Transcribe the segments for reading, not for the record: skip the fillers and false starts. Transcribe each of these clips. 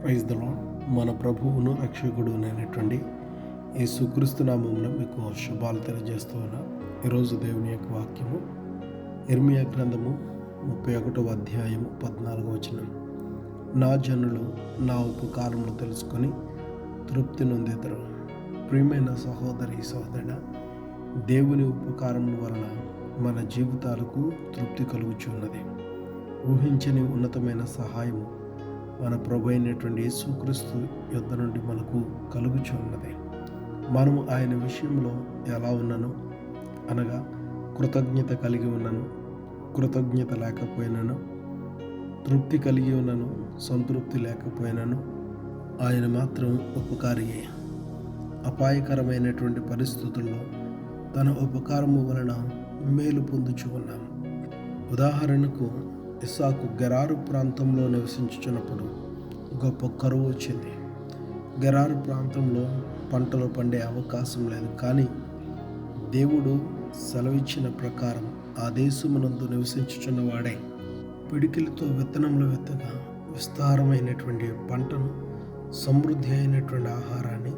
Praise the lord. మన ప్రభువును రక్షకుడు అయినటువంటి యేసుక్రీస్తు నామములో మీకు శుభాలు తెలియజేస్తూ ఉన్నా. ఈరోజు దేవుని యొక్క వాక్యము ఇర్మియా గ్రంథము 31వ అధ్యాయము 14వ వచనం. నా జనులు నా ఉపకారములు తెలుసుకొని తృప్తి నొందెదరు. ప్రియమైన సహోదరి సహోదరుడా, దేవుని ఉపకారముల వలన మన జీవితాలకు తృప్తి కలుగుచున్నది. ఊహించని ఉన్నతమైన సహాయము మన ప్రభు అయినటువంటి యేసుక్రీస్తు యొద్ద నుండి మనకు కలుగుచున్నది. మనము ఆయన విషయంలో ఎలా ఉన్నాను అనగా కృతజ్ఞత కలిగి ఉన్నాను, కృతజ్ఞత లేకపోయినాను, తృప్తి కలిగి ఉన్నాను, సంతృప్తి లేకపోయినాను, ఆయన మాత్రం ఉపకారియే. అపాయకరమైనటువంటి పరిస్థితుల్లో తన ఉపకారము వలన మేలు పొందుచు ఉన్నాము. ఉదాహరణకు ఇస్సాకు గెరారు ప్రాంతంలో నివసించుచున్నప్పుడు గొప్ప కరువు వచ్చింది. గెరారు ప్రాంతంలో పంటలు పండే అవకాశం లేదు. కానీ దేవుడు సెలవిచ్చిన ప్రకారం ఆ దేశమునందు నివసించుచున్నవాడే పిడికిలతో విత్తనములు విత్తగా విస్తారమైనటువంటి పంటను, సమృద్ధి అయినటువంటి ఆహారాన్ని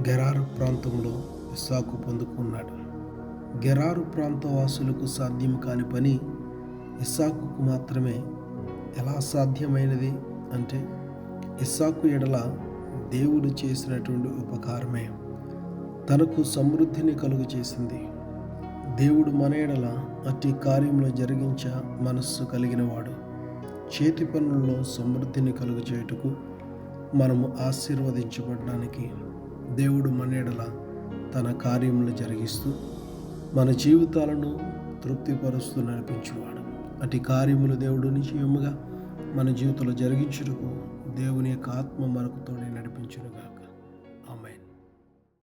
గెరారు ప్రాంతంలో ఇస్సాకు పొందుకున్నాడు. గెరారు ప్రాంతవాసులకు సాధ్యం కాని పని ఇస్సాకుకు మాత్రమే ఎలా సాధ్యమైనది అంటే, ఇస్సాకు ఎడల దేవుడు చేసినటువంటి ఉపకారమే తనకు సమృద్ధిని కలుగు చేసింది. దేవుడు మన ఎడల అట్టి కార్యంలో జరిగించ మనస్సు కలిగిన వాడు. చేతి పనుల్లో సమృద్ధిని కలుగు చేయుటకు మనము ఆశీర్వదించబడడానికి దేవుడు మన ఎడల తన కార్యములు జరిగిస్తూ మన జీవితాలను తృప్తిపరుస్తూ నడిపించేవాడు. అటు కార్యములు దేవుడు నిశ్చయముగా మన జీవితంలో జరిగించుటకు దేవుని యొక్క ఆత్మ మనకు తోడే నడిపించునుగాక.